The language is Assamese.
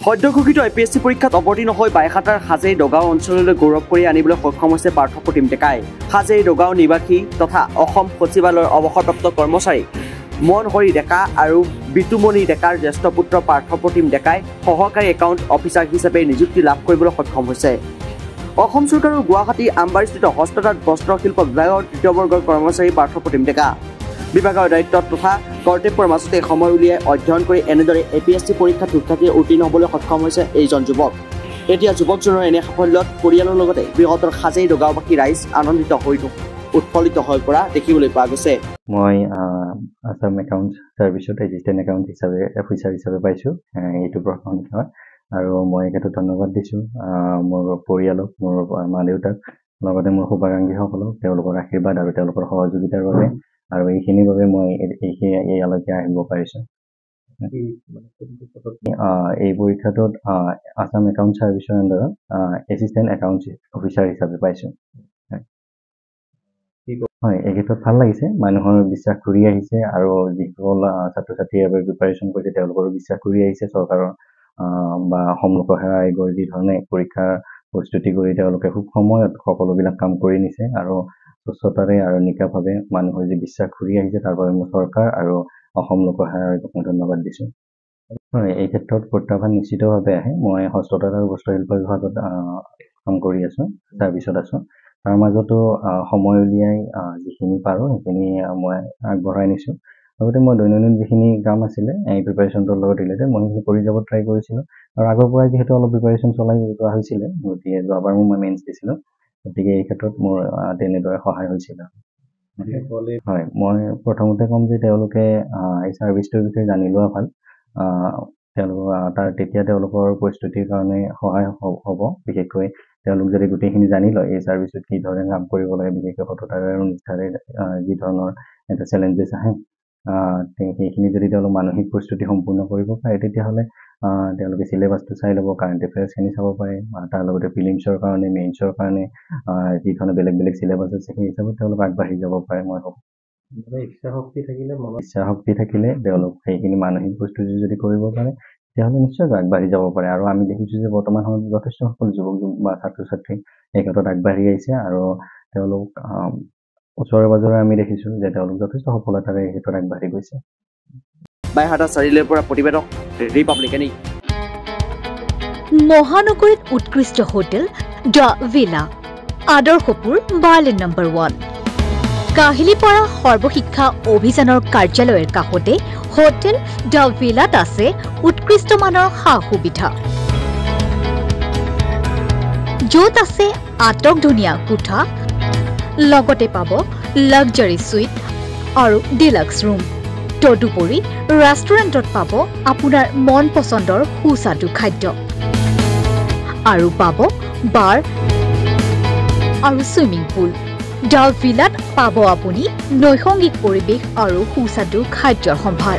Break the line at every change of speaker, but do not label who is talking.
সদ্যঘোষিত এপিএছচি পৰীক্ষাত অৱতীৰ্ণ হৈ বাইহাটাৰ হাজেই দগাঁও অঞ্চললৈ গৌৰৱ কৰি আনিবলৈ সক্ষম হৈছে পাৰ্থপ্ৰতিম ডেকাই। হাজেই দগাঁও নিবাসী তথা অসম সচিবালয়ৰ অৱসৰপ্ৰাপ্ত কৰ্মচাৰী মনহৰি ডেকা আৰু বিতুমণি ডেকাৰ জ্যেষ্ঠ পুত্ৰ পাৰ্থপ্ৰতিম ডেকাই সহকাৰী একাউণ্ট অফিচাৰ হিচাপে নিযুক্তি লাভ কৰিবলৈ সক্ষম হৈছে। অসম চৰকাৰৰ গুৱাহাটী আমবাৰীস্থিত হস্ততাঁত বস্ত্ৰশিল্প বিভাগৰ তৃতীয় বৰ্গৰ কৰ্মচাৰী পাৰ্থপ্ৰতিম ডেকা। বিভাগৰ দায়িত্বত তথা কৰ্তব্যৰ মাজতে সময় উলিয়াই অধ্যয়ন কৰি এনেদৰে এপিএছচি পৰীক্ষাত সুখ্যাতিৰে উত্তীৰ্ণ হ'বলৈ সক্ষম হৈছে এইজন যুৱক। এতিয়া যুৱকজনৰ এনে সাফল্যত পৰিয়ালৰ লগতে বৃহত্তৰ হাজেই দগাঁওবাসী ৰাইজ আনন্দিত হৈ উৎফুল্লিত হৈ পৰা দেখিবলৈ পোৱা গৈছে।
মই আসাম একাউণ্ট ছাৰ্ভিচত এছিষ্টেণ্ট একাউণ্ট হিচাপে অফিচাৰ হিচাপে পাইছোঁ। এইটো প্ৰথম হয় আৰু মই এই ক্ষেত্ৰত ধন্যবাদ দিছোঁ মোৰ পৰিয়ালক, মোৰ মা দেউতাক, লগতে মোৰ শুভাকাংক্ষীসকলক তেওঁলোকৰ আশীৰ্বাদ আৰু তেওঁলোকৰ সহযোগিতাৰ বাবে আৰু এইখিনিৰ বাবে মই ইয়ালৈকে আহিব পাৰিছোঁ। এই পৰীক্ষাটোত আসাম একাউণ্ট ছাৰ্ভিচৰ আণ্ডাৰত এছিষ্টেণ্ট একাউণ্ট অফিচাৰ হিচাপে পাইছোঁ। হয়, এই ক্ষেত্ৰত ভাল লাগিছে, মানুহৰ বিশ্বাস ঘূৰি আহিছে আৰু যিসকল ছাত্ৰ ছাত্ৰীৰ বাবে প্ৰিপাৰেশ্যন কৰিছে তেওঁলোকৰো বিশ্বাস ঘূৰি আহিছে। চৰকাৰৰ বা অসম লোকসেৱা আয়োগৰ যি ধৰণে পৰীক্ষাৰ প্ৰস্তুতি কৰি তেওঁলোকে খুব সময়ত সকলোবিলাক কাম কৰি নিছে আৰু স্বচ্ছতাৰে আৰু নিকাভাৱে মানুহৰ যি বিশ্বাস ঘূৰি আহিছে তাৰ বাবে মই চৰকাৰ আৰু অসম লোকসেৱা আয়োগক মই ধন্যবাদ দিছোঁ। হয়, এই ক্ষেত্ৰত প্ৰত্যাহ্বান নিশ্চিতভাৱে আহে। মই হস্ততাঁত আৰু বস্ত্ৰশিল্প বিভাগত কাম কৰি আছোঁ, ছাৰ্ভিচত আছোঁ। তাৰ মাজতো সময় উলিয়াই যিখিনি পাৰোঁ সেইখিনি মই আগবঢ়াই নিছোঁ। লগতে মই দৈনন্দিন যিখিনি কাম আছিলে এই প্ৰিপাৰেশ্যনটোৰ লগত ৰিলেটেড মই সেইখিনি কৰি যাব ট্ৰাই কৰিছিলোঁ আৰু আগৰ পৰাই যিহেতু অলপ প্ৰিপাৰেশ্যন চলাই যোৱা হৈছিলে, গতিকে যোৱাবাৰ মই মেইনছ দিছিলোঁ, গতিকে এই ক্ষেত্ৰত মোৰ তেনেদৰে সহায় হৈছিল। হয়, মই প্ৰথমতে ক'ম যে তেওঁলোকে এই ছাৰ্ভিচটোৰ বিষয়ে জানি লোৱা ভাল। তেতিয়া তেওঁলোকৰ প্ৰস্তুতিৰ কাৰণে সহায় হ'ব। বিশেষকৈ তেওঁলোক যদি গোটেইখিনি জানি লয় এই ছাৰ্ভিচত কি ধৰণে কাম কৰিব লাগে, বিশেষকৈ সততাৰে আৰু নিষ্ঠাৰে যি ধৰণৰ এটা চেলেঞ্জেছ আহে সেইখিনি যদি তেওঁলোক মানসিক প্ৰস্তুতি সম্পূৰ্ণ কৰিব পাৰে তেতিয়াহ'লে তেওঁলোকে চিলেবাছটো চাই ল'ব, কাৰেণ্ট এফেয়াৰ্ছখিনি চাব পাৰে বা তাৰ লগতে ফিলিমছৰ কাৰণে, মেইনছৰ কাৰণে যি ধৰণে বেলেগ বেলেগ চিলেবাছ আছে সেই হিচাপত তেওঁলোক আগবাঢ়ি যাব পাৰে। মই ভাবোঁ ইচ্ছা শক্তি থাকিলে তেওঁলোক সেইখিনি মানসিক প্ৰস্তুতি যদি কৰিব পাৰে তেতিয়াহ'লে নিশ্চয় আগবাঢ়ি যাব পাৰে। আৰু আমি দেখিছোঁ যে বৰ্তমান সময়ত যথেষ্ট সকলো যুৱক বা ছাত্ৰ ছাত্ৰী এই ক্ষেত্ৰত আগবাঢ়ি আহিছে আৰু তেওঁলোক ওচৰে পাজৰে আমি দেখিছোঁ যে তেওঁলোক যথেষ্ট সফলতাৰে এই ক্ষেত্ৰত আগবাঢ়ি গৈছে।
বাইহাটা চাৰিআলিৰ পৰা প্ৰতিবেদক ৰিপাব্লিকান।
মহানগৰীত উৎকৃষ্ট hotel the villa, Adarshpur bylane number 1। Kahilipara সৰ্বশিক্ষা অভিযানৰ কাৰ্যালয়ৰ কাষতে হোটেল দ্য ভিলাত আছে উৎকৃষ্ট মানৰ সা সুবিধা, য'ত আছে আটকধুনীয়া কোঠা, লগতে পাব লাক্সাৰী সুইট আৰু ডিলাক্স ৰুম। তদুপৰি ৰেষ্টুৰেণ্টত পাব আপোনাৰ মন পচন্দৰ সুস্বাদু খাদ্য আৰু পাব বাৰ আৰু ছুইমিং পুল। দ্য ভিলাত পাব আপুনি নৈসংগিক পৰিৱেশ আৰু সুস্বাদু খাদ্যৰ সম্ভাৰ।